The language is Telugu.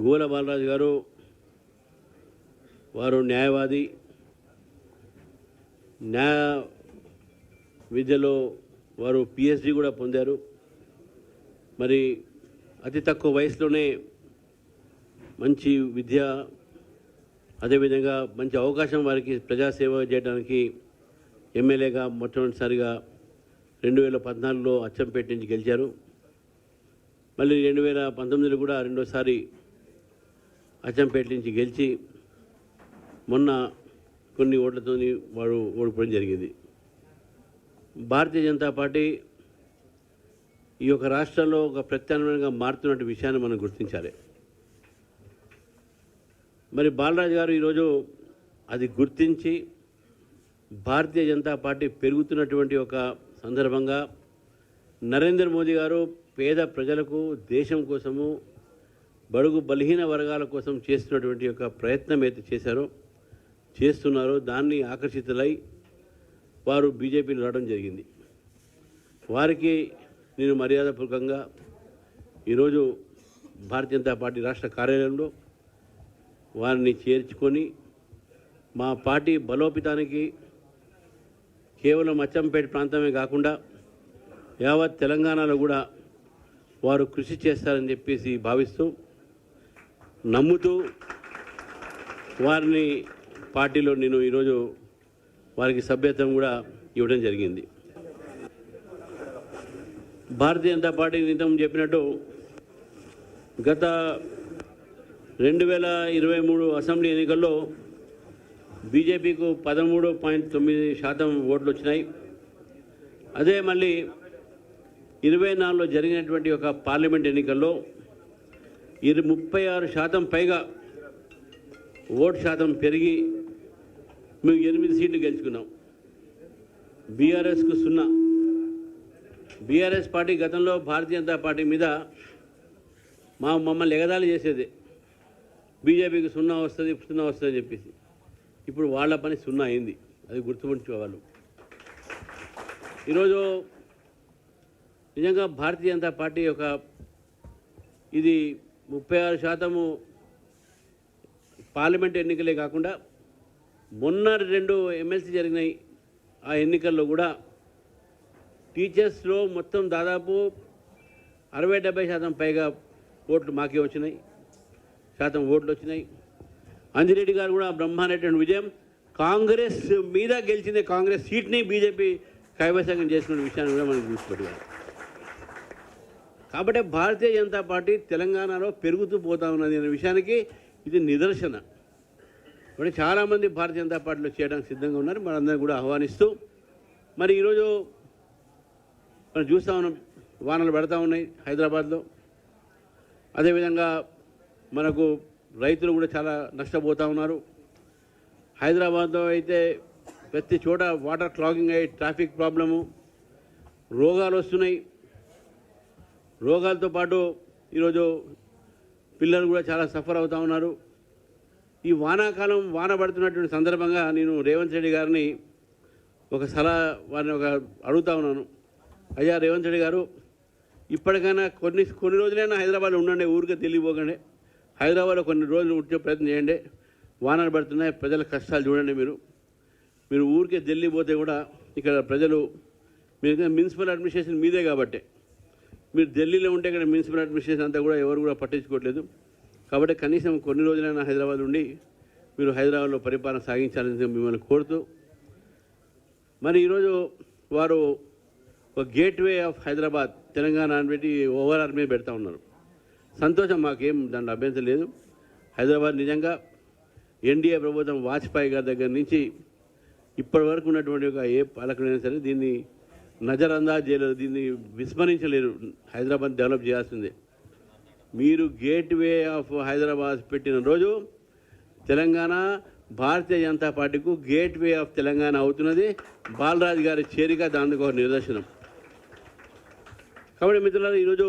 గోల బాలరాజు గారు వారు న్యాయవాది, న్యాయ విద్యలో వారు పిహెచ్డి కూడా పొందారు. మరి అతి తక్కువ వయసులోనే మంచి విద్య, అదేవిధంగా మంచి అవకాశం వారికి ప్రజాసేవ చేయడానికి ఎమ్మెల్యేగా మొట్టమొదటిసారిగా 2014లో అచ్చంపేట నుంచి గెలిచారు. మళ్ళీ 2019లో కూడా రెండోసారి అచ్చంపేట నుంచి గెలిచి మొన్న కొన్ని ఓట్లతో వారు ఓడిపోవడం జరిగింది. భారతీయ జనతా పార్టీ ఈ యొక్క రాష్ట్రంలో ఒక ప్రత్యామ్నాయంగా మారుతున్న విషయాన్ని మనం గుర్తించాలి. మరి బాలరాజు గారు ఈరోజు అది గుర్తించి భారతీయ జనతా పార్టీ పెరుగుతున్నటువంటి ఒక సందర్భంగా నరేంద్ర మోదీ గారు పేద ప్రజలకు, దేశం కోసము, బడుగు బలహీన వర్గాల కోసం చేస్తున్నటువంటి ఒక ప్రయత్నం అయితే చేస్తున్నారో దాన్ని ఆకర్షితులై వారు బీజేపీలో రావడం జరిగింది. వారికి నేను మర్యాదపూర్వకంగా ఈరోజు భారతీయ జనతా పార్టీ రాష్ట్ర కార్యాలయంలో వారిని చేర్చుకొని మా పార్టీ బలోపేతానికి కేవలం అచ్చంపేట ప్రాంతమే కాకుండా యావత్ తెలంగాణలో కూడా వారు కృషి చేస్తారని చెప్పేసి భావిస్తూ, నమ్ముతూ వారిని పార్టీలో నేను ఈరోజు వారికి సభ్యత్వం కూడా ఇవ్వడం జరిగింది. భారతీయ జనతా పార్టీ నిజం చెప్పినట్టు గత 2023 అసెంబ్లీ ఎన్నికల్లో బీజేపీకు 13.9% ఓట్లు వచ్చినాయి. అదే మళ్ళీ 24లో జరిగినటువంటి ఒక పార్లమెంట్ ఎన్నికల్లో 36% పైగా ఓటు శాతం పెరిగి మేము 8 సీట్లు గెలుచుకున్నాం. బీఆర్ఎస్కు 0. బీఆర్ఎస్ పార్టీ గతంలో భారతీయ జనతా పార్టీ మీద మమ్మల్ని ఎగదాళి చేసేది, బీజేపీకి 0 వస్తుంది 0 వస్తుంది అని చెప్పేసి. ఇప్పుడు వాళ్ళ పని 0 అయింది. అది గుర్తుపెట్టుకోవాలి. ఈరోజు నిజంగా భారతీయ జనతా పార్టీ యొక్క ఇది 36% పార్లమెంట్ ఎన్నికలే కాకుండా మొన్న 2 ఎమ్మెల్సీ జరిగినాయి. ఆ ఎన్నికల్లో కూడా టీచర్స్లో మొత్తం దాదాపు 60-70% పైగా ఓట్లు మాకే వచ్చినాయి, ఓట్లు వచ్చినాయి. అంజిరెడ్డి గారు కూడా బ్రహ్మాండమైన విజయం. కాంగ్రెస్ మీద గెలిచింది, కాంగ్రెస్ సీట్ని బీజేపీ కైవసం చేసుకునే విషయాన్ని కూడా మనం చూసిపెట్టాలి. కాబట్టి భారతీయ జనతా పార్టీ తెలంగాణలో పెరుగుతూ పోతా ఉన్నది అనే విషయానికి ఇది నిదర్శన. మరి చాలామంది భారతీయ జనతా పార్టీలో చేయడానికి సిద్ధంగా ఉన్నారు. మనందరం కూడా ఆహ్వానిస్తూ, మరి ఈరోజు మనం చూస్తూ ఉన్నాం, వానలు పడతా ఉన్నాయి హైదరాబాద్లో. అదేవిధంగా మనకు రైతులు కూడా చాలా నష్టపోతూ ఉన్నారు. హైదరాబాద్లో అయితే ప్రతి చోట వాటర్ క్లాగింగ్ అయ్యి ట్రాఫిక్ ప్రాబ్లము, రోగాలు వస్తున్నాయి. రోగాలతో పాటు ఈరోజు పిల్లలు కూడా చాలా సఫర్ అవుతూ ఉన్నారు. ఈ వానాకాలం వాన పడుతున్నటువంటి సందర్భంగా నేను రేవంత్ రెడ్డి గారిని ఒక సలహా వారిని అడుగుతా ఉన్నాను. అయ్యా రేవంత్ రెడ్డి గారు, ఇప్పటికైనా కొన్ని రోజులైనా హైదరాబాద్లో ఉండండి, ఊరికే తెలియపోకండి. హైదరాబాద్లో కొన్ని రోజులు ఉంటే ప్రయత్నం చేయండి. వానలు పడుతున్నాయి, ప్రజల కష్టాలు చూడండి. మీరు ఊరికే ఢిల్లీ పోతే కూడా ఇక్కడ ప్రజలు, మీరు మున్సిపల్ అడ్మినిస్ట్రేషన్ మీదే కాబట్టి, మీరు ఢిల్లీలో ఉంటే ఇక్కడ మున్సిపల్ అడ్మినిస్ట్రేషన్ అంతా కూడా ఎవరు కూడా పట్టించుకోవట్లేదు. కాబట్టి కనీసం కొన్ని రోజులైనా హైదరాబాద్ ఉండి మీరు హైదరాబాద్లో పరిపాలన సాగించాలని మిమ్మల్ని కోరుతూ, మరి ఈరోజు వారు ఒక గేట్వే ఆఫ్ హైదరాబాద్ తెలంగాణ అని పెట్టి ఓవరాల్ మీద పెడతా ఉన్నారు. సంతోషం, మాకేం దాంట్లో అభ్యంతరం లేదు. హైదరాబాద్ నిజంగా ఎన్డీఏ ప్రభుత్వం వాజ్పేయి గారి దగ్గర నుంచి ఇప్పటి వరకు ఉన్నటువంటి ఒక ఏ పాలకుడైనా సరే దీన్ని నజరందాజ్ చేయలేరు, దీన్ని విస్మరించలేరు. హైదరాబాద్ డెవలప్ చేయాల్సిందే. మీరు గేట్వే ఆఫ్ హైదరాబాద్ పెట్టిన రోజు తెలంగాణ భారతీయ జనతా పార్టీకు గేట్వే ఆఫ్ తెలంగాణ అవుతున్నది. బాలరాజు గారి చేరిక దానికి ఒక నిదర్శనం. కాబట్టి మిత్రులారా, ఈరోజు